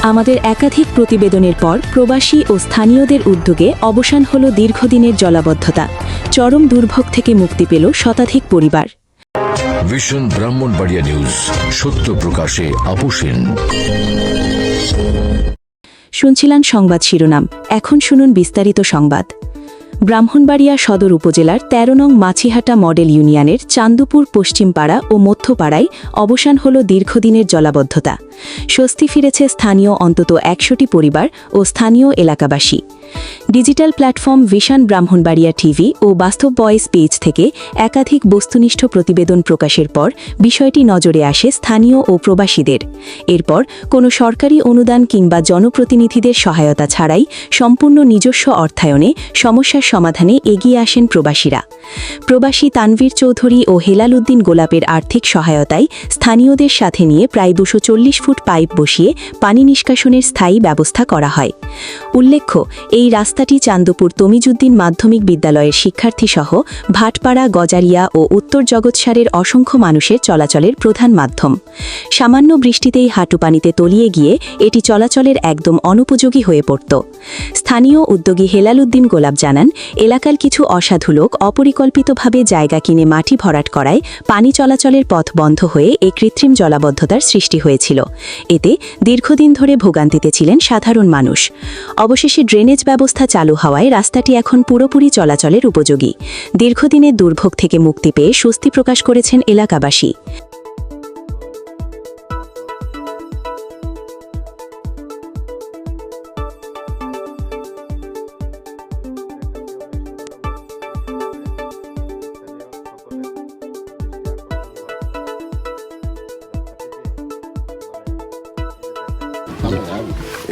আমাদের একাধিক প্রতিবেদনের পর প্রবাসী ও স্থানীয়দের উদ্যোগে অবসান হল দীর্ঘদিনের জলাবদ্ধতা। চরম দুর্ভোগ থেকে মুক্তি পেল শতাধিক পরিবার। ভিশন ব্রাহ্মণবাড়িয়া নিউজ, সত্য প্রকাশে আপোষহীন। শুনছিলেন সংবাদ শিরোনাম, এখন শুনুন বিস্তারিত সংবাদ। ব্রাহ্মণবাড়িয়া সদর উপজেলার ১৩ নং মাছিহাটা মডেল ইউনিয়নের চান্দুপুর পশ্চিমপাড়া ও মধ্যপাড়ায় অবসান হল দীর্ঘদিনের জলাবদ্ধতা। স্বস্তি ফিরেছে স্থানীয় অন্তত ১০০টি পরিবার ও স্থানীয় এলাকাবাসী। Digital platform vision Brahmanbaria TV ও বাস্তব ভয়েস পেজ থেকে একাধিক বস্তুনিষ্ঠ প্রতিবেদন প্রকাশের পর বিষয়টি নজরে আসে স্থানীয় ও প্রবাসীদের। এরপর কোনো সরকারি অনুদান কিংবা জনপ্রতিনিধিদের সহায়তা ছাড়াই সম্পূর্ণ নিজস্ব অর্থায়নে সমস্যার সমাধানে এগিয়ে আসেন প্রবাসীরা। প্রবাসী তানভীর চৌধুরী ও হেলাল উদ্দিন গোলাপের আর্থিক সহায়তায় স্থানীয়দের সাথে নিয়ে প্রায় ২৪০ ফুট পাইপ বসিয়ে পানি নিষ্কাশনের স্থায়ী ব্যবস্থা করা হয়। উল্লেখ্য, এই রাস্তাটি চান্দপুর তমিজুদ্দিন মাধ্যমিক বিদ্যালয়ের শিক্ষার্থীসহ ভাটপাড়া, গজারিয়া ও উত্তর জগৎসারের অসংখ্য মানুষের চলাচলের প্রধান মাধ্যম। সামান্য বৃষ্টিতেই হাঁটু পানিতে তলিয়ে গিয়ে এটি চলাচলের একদম অনুপযোগী হয়ে পড়ত। স্থানীয় উদ্যোগী হেলাল উদ্দিন গোলাপ জানান, এলাকার কিছু অসাধু লোক অপরিকল্পিতভাবে জায়গা কিনে মাটি ভরাট করায় পানি চলাচলের পথ বন্ধ হয়ে এই কৃত্রিম জলাবদ্ধতার সৃষ্টি হয়েছিল। এতে দীর্ঘদিন ধরে ভোগান্তিতে ছিলেন সাধারণ মানুষ। অবশেষে ড্রেনেজ ব্যবস্থা চালু হওয়ায় রাস্তাটি এখন পুরোপুরি চলাচলের উপযোগী। দীর্ঘদিনের দুর্ভোগ থেকে মুক্তি পেয়ে স্বস্তি প্রকাশ করেছেন এলাকাবাসী।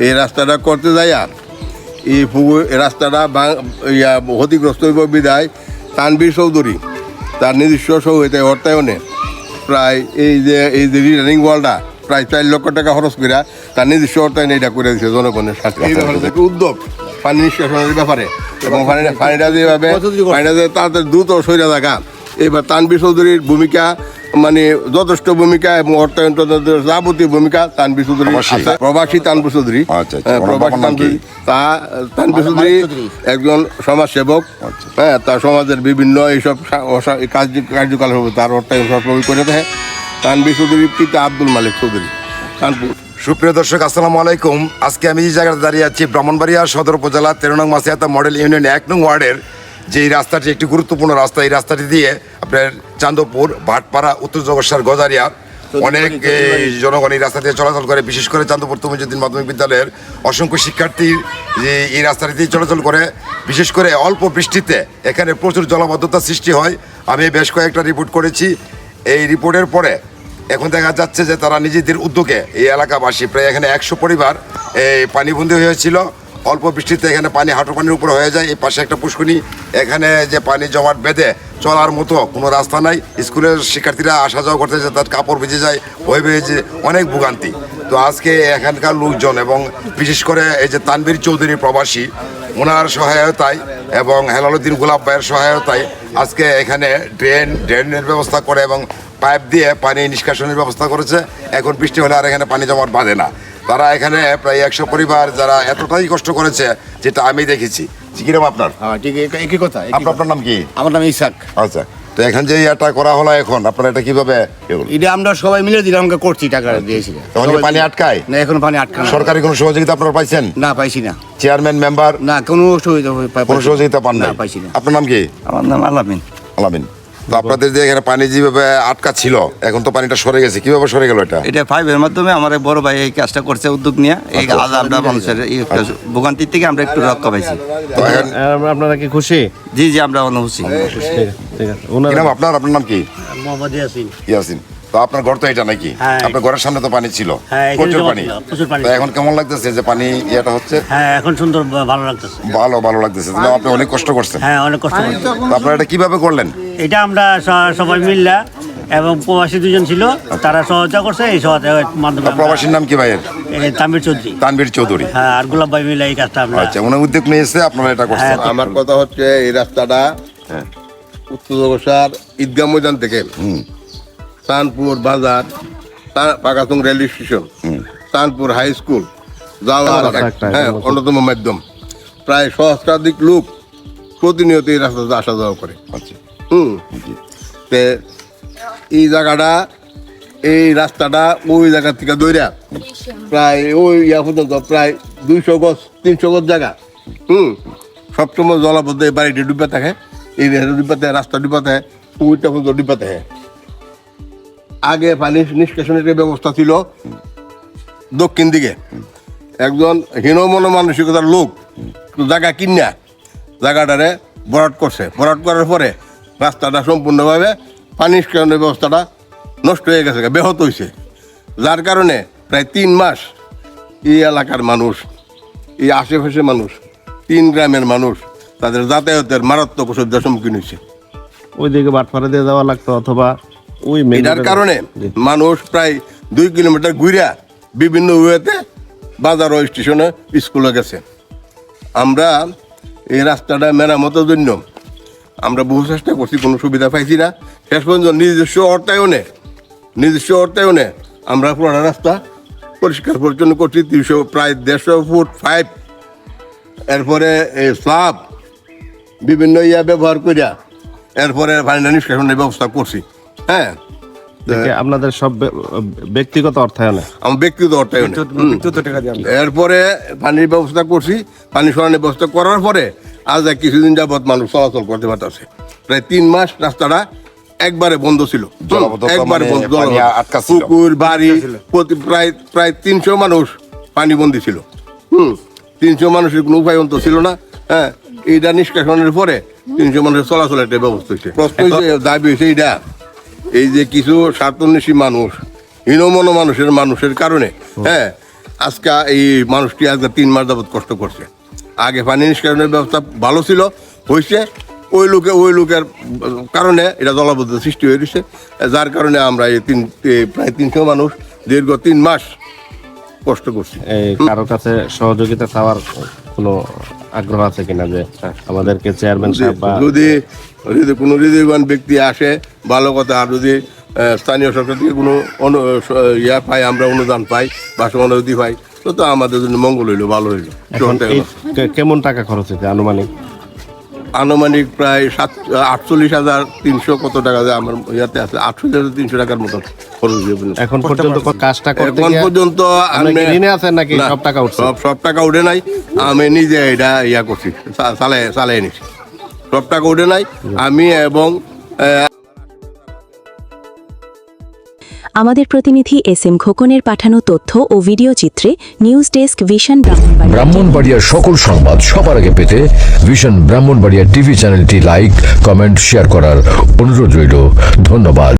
এই রাস্তাটা করতে যাইয়া এই রাস্তাটা ক্ষতিগ্রস্ত হইব বিদায় তানভীর চৌধুরী তার নিজস্ব সহায়তায় অর্থায়নে প্রায় এই যে রিটার্নিং ওয়ালটা প্রায় ৪ লক্ষ টাকা খরচ করে তার নিজস্ব অর্থায়নে এটা করে দিচ্ছে জনগণের সাথে। এই ব্যাপারে থেকে উদ্যোগ পানি নিষ্কাশনের ব্যাপারে এবং পানিটা যেভাবে পানিটা যে তাড়াতাড়ি দ্রুত সইরা থাকা, এবার তানভীর চৌধুরীর ভূমিকা মানে যথেষ্ট ভূমিকা এবং অর্থায়ন যাবতীয় ভূমিকা তানভীর চৌধুরী, প্রবাসী তানভীর চৌধুরী, প্রবাসী তানভীর চৌধুরী একজন সমাজসেবক। হ্যাঁ, তার সমাজের বিভিন্ন এইসব কার্যকলাপ তার অর্থায়ন সবসময় করে থাকে। তানভীর চৌধুরীর পিতা আব্দুল মালিক চৌধুরী, কানপুর। সুপ্রিয় দর্শক, আসসালামু আলাইকুম। আজকে আমি যে জায়গাতে দাঁড়িয়ে আছি ব্রাহ্মণবাড়িয়া সদর উপজেলা ১৩ নং মাছিহাটা মডেল ইউনিয়ন ১ নং ওয়ার্ডের যে রাস্তাটি একটি গুরুত্বপূর্ণ রাস্তা। এই রাস্তাটি দিয়ে আপনার চান্দপুর, ভাটপাড়া, উত্তর জগৎসার, গজারিয়া অনেক জনগণ এই রাস্তা দিয়ে চলাচল করে। বিশেষ করে চান্দপুর তমিজুদ্দিন মাধ্যমিক বিদ্যালয়ের অসংখ্য শিক্ষার্থী যে এই রাস্তাটি দিয়ে চলাচল করে। বিশেষ করে অল্প বৃষ্টিতে এখানে প্রচুর জলাবদ্ধতা সৃষ্টি হয়। আমি বেশ কয়েকটা রিপোর্ট করেছি। এই রিপোর্টের পরে এখন দেখা যাচ্ছে যে তারা নিজেদের উদ্যোগে এই এলাকাবাসী প্রায় এখানে ১০০ পরিবার এই পানিবন্দী হয়েছিল। অল্প বৃষ্টিতে এখানে পানি হাঁটু পানির উপর হয়ে যায়। এই পাশে একটা পুষ্করণী, এখানে যে পানি জমাট বেঁধে চলার মতো কোনো রাস্তা নাই। স্কুলের শিক্ষার্থীরা আসা যাওয়া করতে যায়, তার কাপড় ভিজে যায়, বয়ে বেজে অনেক ভোগান্তি। তো আজকে এখানকার লোকজন এবং বিশেষ করে এই যে তানভীর চৌধুরী প্রবাসী, ওনার সহায়তায় এবং হেলাল উদ্দিন গোলাপ ভাইয়ের সহায়তায় আজকে এখানে ড্রেনের ব্যবস্থা করে এবং পাইপ দিয়ে পানি নিষ্কাশনের ব্যবস্থা করেছে। এখন বৃষ্টি হলে আর এখানে পানি জমাট বাঁধে না। তারা এখানে প্রায় ১০০ পরিবার যারা এতটাই কষ্ট করেছে যেটা আমি দেখেছি। কিরকম আপনার? একই কথা। আপনার নাম কি? আমার নাম ইসাক। আচ্ছা, তো এখন যে এটা করা হলো, এখন আপনারা এটা কিভাবে? এটা আমরা সবাই মিলে দিলাম, আমরা করছি, টাকা দিয়েছি। তখন পানি আটকায় না, এখন পানি আটকায় না। সরকারি কোনো সহযোগিতা আপনারা পাইছেন? না, পাইছি না। Chairman, member? না, কোনো সহযোগিতা পান না, পাইছি না। আপনার নাম কি? আমার নাম আলামিন। আলামিন। তো আপনাদের যে এখানে পানি যেভাবে আটকা ছিল, এখন তো পানিটা সরে গেছে, কিভাবে সরে গেল এটা? এটা পাইপের মাধ্যমে আমার বড় ভাই এই কাজটা করছে, উদ্যোগ নিয়ে। এই আজ আমরা মানুষের ভোগান্তির থেকে আমরা একটু রক্ষা পাইছি। আপনারা কি খুশি? জি জি, আমরা অনেক খুশি। আপনার নাম কি? মোহাম্মদ ইয়াসিন। ইয়াসিন। তো আপনার ঘর তো এটা নাকি? আপনার ঘরের সামনে তো পানি ছিল, প্রচুর পানি। তো এখন কেমন লাগতেছে যে পানি ইয়েটা হচ্ছে? হ্যাঁ, এখন সুন্দর, ভালো লাগতেছে। ভালো লাগতেছে। আপনি অনেক কষ্ট করছেন। হ্যাঁ, অনেক কষ্ট করছি। আপনারা এটা কিভাবে করলেন? এটা আমরা সবাই মিললা এবং প্রবাসী দুজন ছিল, তারা সহায়তা করছে। এই সহায়তার মাধ্যমে। প্রবাসীর নাম কি ভাইয়ের? তানভীর চৌধুরী। তানভীর চৌধুরী। হ্যাঁ, আর গোলাপ ভাই মিলে এই কাজটা আমরা। আচ্ছা, উনি উদ্যোগ নিয়েছে, আপনারা এটা করছেন। আমার কথা হচ্ছে এই রাস্তাটা উত্তর জগৎসার ঈদগাহ ময়দান থেকে চাঁদপুর বাজার, Pakatung rail station, Chandpur high school, যাওয়ার একটা হ্যাঁ অন্যতম মাধ্যম। প্রায় সহস্রাধিক লোক প্রতিনিয়ত এই রাস্তাতে আসা যাওয়া করে। আচ্ছা তে এই জায়গাটা, এই রাস্তাটা ওই জায়গা থেকে দৌড়া প্রায় ওই ইয়া পর্যন্ত প্রায় 200 গজ 300 গজ জায়গা। সবসময় জলাবদ্ধ, এই বাড়িটি ডুবে থাকে, এই ডুবে থাকে, রাস্তা ডুবে থাকে, ওইটা পর্যন্ত ডুবে থাকে। আগে পানি নিষ্কাশনের ব্যবস্থা ছিল দক্ষিণ দিকে। একজন হীনমন মানসিকতার লোক জায়গা কিনা জায়গাটারে ভরাট করছে। ভরাট করার পরে রাস্তাটা সম্পূর্ণভাবে পানি নিষ্কাশনের ব্যবস্থাটা নষ্ট হয়ে গেছে, ব্যাহত হয়েছে। যার কারণে প্রায় 3 মাস এই এলাকার মানুষ, এই আশেপাশের মানুষ, 3 গ্রামের মানুষ তাদের যাতায়াতের মারাত্মক অসুবিধার সম্মুখীন হয়েছে। ওইদিকে বাটপাড়া দিয়ে যাওয়া লাগতো, অথবা ওই মেইন এটার রোডে- কারণে জি। মানুষ প্রায় 2 কিলোমিটার ঘুরিয়া বিভিন্ন ওয়েতে বাজার ও স্টেশনে স্কুলে গেছে। আমরা এই রাস্তাটা মেরামতের জন্য আমরা বহু চেষ্টা করছি, কোনো সুবিধা পাইছি না। শেষ পর্যন্ত নিজস্ব অর্থায়নে আমরা পুরো রাস্তা পরিষ্কার পরিচ্ছন্ন করছি। 300 প্রায় 150 ফুট 5, এরপরে এই স্লাব বিভিন্ন ব্যবহার করিয়া এরপরে পানি নিষ্কাশনের ব্যবস্থা করছি। হ্যাঁ, দেখে আপনাদের সব ব্যক্তিগত অর্থায়নে। আমার ব্যক্তিগত অর্থায়নে। এরপরে পানির ব্যবস্থা করছি। পানি সরানোর ব্যবস্থা করার পরে আজ কিছুদিন যাবৎ মানুষ চলাচল করতে পারতেছে। প্রায় 3 মাস রাস্তাটা একবারে বন্ধ ছিল, জলাবদ্ধতা একবারে মানে বন্ধ। পানি আটকা ছিল। পুকুর বাড়ি প্রায় 300 মানুষ পানিবন্দী ছিল। 300 মানুষের কোনো উপায় অন্ত ছিল না। হ্যাঁ, এইটা নিষ্কাশনের পরে 300 মানুষের চলাচলের একটা ব্যবস্থা হয়েছে। প্রশ্ন হয়েছে, দাবি হয়েছে এইটা, এই যে কিছু স্বার্থন্বেষী মানুষ, হীনমন মানুষের কারণে হ্যাঁ আজকে এই মানুষটি আজকে 3 মাস যাবৎ কষ্ট করছে। আগে পানি নিষ্কাশনের ব্যবস্থা ভালো ছিল, হয়েছে, ওই লোকের কারণে এটা জলাবদ্ধ সৃষ্টি হয়ে গেছে। যার কারণে আমরা এই প্রায় 300 মানুষ দীর্ঘ 3 মাস কষ্ট করছি। এই কারো কাছে সহযোগিতা চাওয়ার কোনো আগ্রহ আছে কিনা, যে আমাদেরকে চেয়ারম্যান সাহেব বা যদি কোনো হৃদয়বান ব্যক্তি আসে ভালো কথা, আর যদি স্থানীয় সরকার থেকে কোনো ইয়া পাই, আমরা অনুদান পাই বা সমানুভূতি পাই, তো আমাদের জন্য মঙ্গল হইলো, ভালো হইলো। এখন এই কেমন টাকা খরচ হয়েছে আনুমানিক? আনুমানিক প্রায় 48,300 কত টাকা যায় আমার ইয়াতে আছে, 48,300 টাকার মতো খরচ হয়েছে। এখন পর্যন্ত কাজটা করতে এখন গিয়ে পর্যন্ত আপনি কি আমি- ঋণে আছেন নাকি না, সব টাকা উঠছে? সব টাকা উঠে নাই, আমি নিজে এটা ইয়া করছি, চালাই নিছি। সব টাকা উঠে নাই আমি এবং আমাদের প্রতিনিধি SM খোকনের পাঠানো তথ্য ও ভিডিও চিত্রে নিউজ ডেস্ক ভিশন ব্রাহ্মণবাড়িয়া। ব্রাহ্মণবাড়িয়ার সকল সংবাদ সবার আগে পেতে ভিশন ব্রাহ্মণবাড়িয়া টিভি চ্যানেলটি লাইক, কমেন্ট, শেয়ার করার অনুরোধ রইল। ধন্যবাদ।